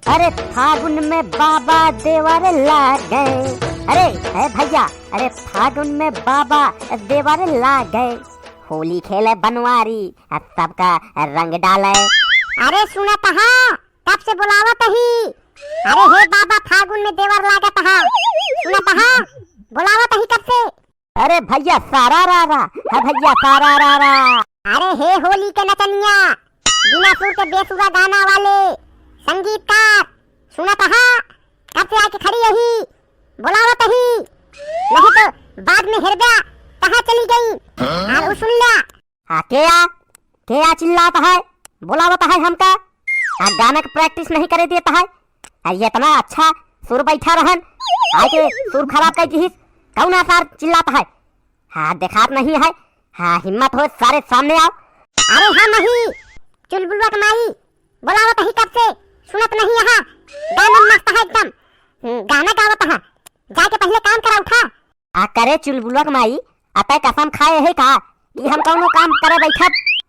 अरे फागुन में बाबा देवर लाग गए। अरे है भैया, अरे फागुन में बाबा देवर लाग गए। होली खेले बनवारी, सबका रंग डाले। अरे सुना तहा, कब से बुलावत ही। अरे हे बाबा फागुन में देवर लागत हा। सुना तहा, बुलावत ही कब से। अरे भैया सारा रा है भैया सारा रा। अरे हे होली के नचनिया, बिना सुर के बेसुरा गाना वाले संगीतकार, सुना तहा, कब से आके खड़ी यही बुलावत ही। नहीं तो बाद में हिरदा कहाँ चली गई। और सुन ला क्या चिल्लाता है, बुलावता है हमका। गाना का प्रैक्टिस नहीं करे देता है। ये इतना अच्छा सुर बैठा रहन, आके सुर खराब कर दी। कौन आसार चिल्लाता है। हाँ देखात नहीं है। हाँ हिम्मत हो सारे सामने आओ। अरे हाँ नहीं, चुलबुलवा कमाई बुलावत ही कब से, सुनत नहीं यहाँ। गाना मस्त है एकदम, गाना गावत है। जाके पहले काम करा उठा। करे चुलबुलवा कमाई, अतः कसम खाए है का कि हम कौनो काम करे बैठा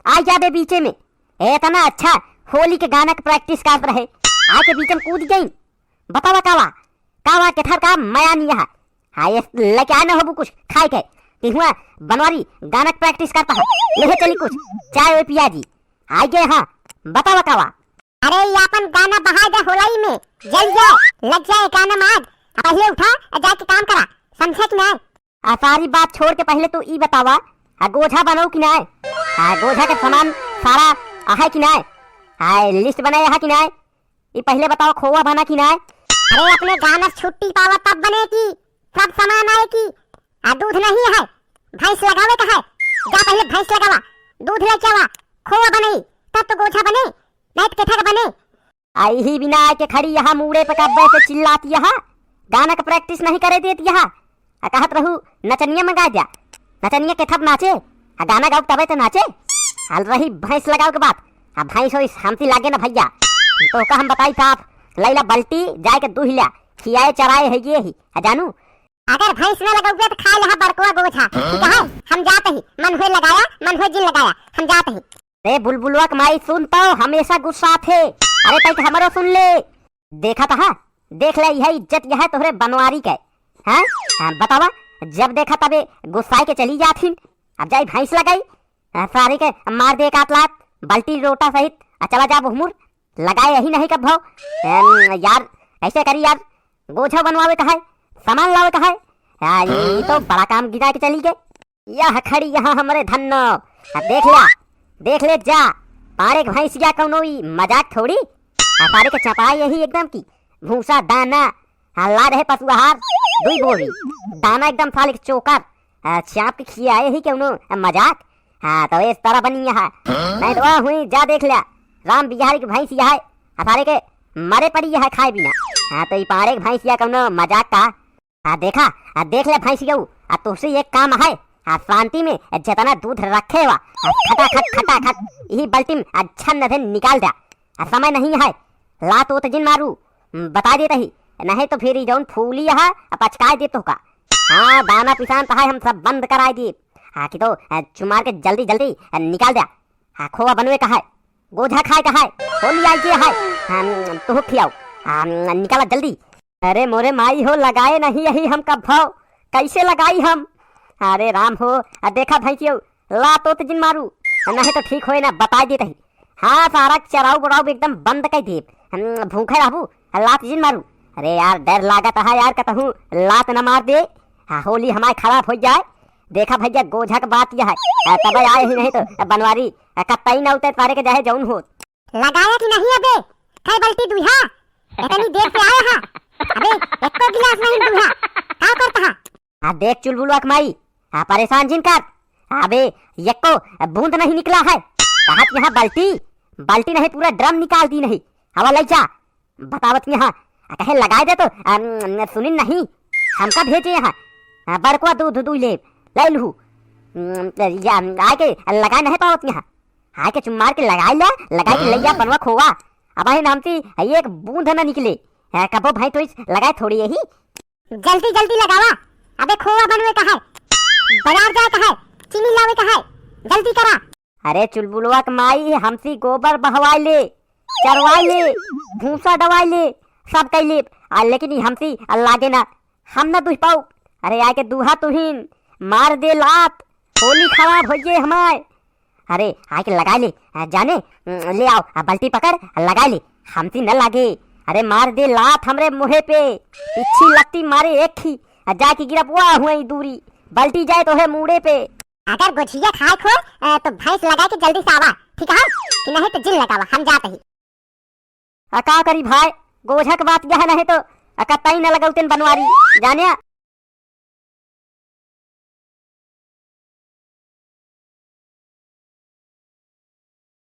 आ जाबे बीचे में। इतना अच्छा होली के गाना का प्रैक्टिस कर रहे, आके बीच में कूद गई। बतावा कावा कावा के थर का माया नहीं है। हाँ ये लेके आना हो कुछ खाए के कि हुआ बनवारी गाना का प्रैक्टिस करता है। ले चली कुछ चाय पिया जी आ गए। हाँ बतावा कावा। अरे यापन गाना बहा दे होलाई में, जल जाए लग जाए गाना में। आज पहले उठा जाके काम करा, समझे कि नहीं। सारी बात छोड़ के पहले तो ई बतावा, गोझा बनाओ कि नहीं। गोझा का सामान सारा है कि नहीं। लिस्ट बनाए है कि नहीं। ये पहले बताओ खोवा बना कि नहीं। अरे अपने गाना छुट्टी पावा तब बने की, सब सामान आए की। दूध नहीं है, भैंस लगावे का है। जा पहले भैंस लगावा, दूध लेके आवा, खोवा बने तब तो गोझा बने, नहीं तो केठा बने। आई ही बिना आके खड़ी यहाँ मुड़े पे कब्बे से चिल्लाती है। गाना का प्रैक्टिस नहीं करे देती है। कहत रहू नचनिया में गा जा, नचनिया के थप नाचे। गाना गाओ तबे तो नाचे। हल रही भैंस लगाओ के बात। भैंस हो शांति लागे ना भैया। तो का हम बताई साफ लैला बल्टी जाए के दूहिला खियाए चराए है ये ही जानू। अगर भैंस न लगाओगे तो खा लहा बड़कुआ गोझा। ठीक है, हम जाते ही। मन हुए लगाया, मन हुए जिन लगाया, हम जाते ही। रे बुलबुलवा कमाई सुन तो हमेशा गुस्सा थे। अरे तक हमारो सुन ले। देखा था देख ले, यह इज्जत यह तोहरे बनवारी के। हाँ बतावा, जब देखा तबे गुस्साए के चली जाती। अब जाई भैंस लगाई, सारे के मार दे काट लात बाल्टी रोटा सहित। चला जा बहुमुर लगाए यही नहीं कब भाव। यार ऐसे करी यार, गोझा बनवावे का है, सामान लावे का है। ये तो बड़ा काम गिरा के चली गई। यह खड़ी यहाँ हमारे धन्नो। देख ले जा पारे भैंस या कौनो मजाक थोड़ी। सारे के चपाई यही एकदम की भूसा दाना ला रहे पशु आहार दुई बोरी दाना एकदम साले के चोकर चाप के खियाए ही क्यों मजाक। हाँ तो इस तरह बनी यहाँ। नहीं तो हुई जा देख लिया राम बिहारी की भैंस यह सारे के मरे पड़ी है खाए बिना। हाँ तो पारे के भैंस या कौनो मजाक का। देखा देख ले भैंस यू। तुझसे एक काम है, शांति में जितना दूध रखे वा खटा खट यही बाल्टी में अच्छा नधे निकाल दिया। समय नहीं है ला तो जिन मारू बता देता ही, नहीं तो फिर जौन फूली है पचकाए दे तो का। हाँ दाना पिसान तो है हम सब बंद कराए दिए। हाँ कि तो चुमार के जल्दी जल्दी निकाल दिया। हाँ खोवा बनवे का है, गोझा खाए का है, होली आई के है तो खियाओ। निकाला जल्दी। अरे मोरे माई हो लगाए नहीं यही हम कब भाव कैसे लगाई हम। अरे राम हो देखा भैंसियो ला तो जिन मारू, नहीं तो ठीक होए ना बता देते ही। हाँ सारा चराऊ बड़ाऊ एकदम बंद कर दे, भूखे रहू लात जिन मारू। अरे यार डर लागत है यार, कहूँ लात न मार दे। हाँ होली हमारे खराब हो जाए। देखा भैया गोझा का बात यह है, तब आए ही नहीं तो बनवारी कत्ताई न उतर पारे के जाए जौन हो। लगाया कि नहीं अबे कई बल्टी दूहा, इतनी देर से आया है। अबे एक तो गिलास नहीं दूहा, क्या करता है। देख चुलबुलवा कमाई परेशान जिन कर। अबे यक्को बूंद नहीं निकला है। कहा यहाँ बाल्टी नहीं पूरा ड्रम निकाल दी नहीं। हवा ले जा बतावत यहाँ कहे लगाए दे तो सुनी नहीं। हमका भेजे यहाँ बड़कुआ दूध दू ले लू आके लगाए नहीं पावत यहाँ। आके चुम्मार के लगाए के ले जा बनवा खोवा। अब नाम से एक बूंद न निकले। कबो भाई तो लगाए थोड़ी यही। जल्दी जल्दी लगावा। अबे खोवा बनवे का है, बाजार जाए का है, चीनी लावे का है, जल्दी करा। अरे चुलबुलवा कमाई हमसी गोबर बहवाई ले। चरवाई ले, भूसा दवाई ले, सब कई ले, लेकिन ई हमसी लागे ना, हम ना दुह पाऊ। अरे आके दूहा तुहिन मार दे लात, होली खराब हो गए हमारे। अरे आके लगा ले, जाने ले आओ बाल्टी पकड़ लगा ले, हमसी न लागे। अरे मार दे लात हमरे मुहे पे, इच्छी लगती मारे एक ही, जाके गिरा बुआ हुआ दूरी, बाल्टी जाए तो है मुड़े पे। अगर गोछिया खाए खो तो भैंस लगा के जल्दी से आवा, ठीक है? कि नहीं तो जिन लगावा, हम जाते ही। का करी भाई, गोझक बात यह नहीं तो कतई न लगौतेन बनवारी, जानिया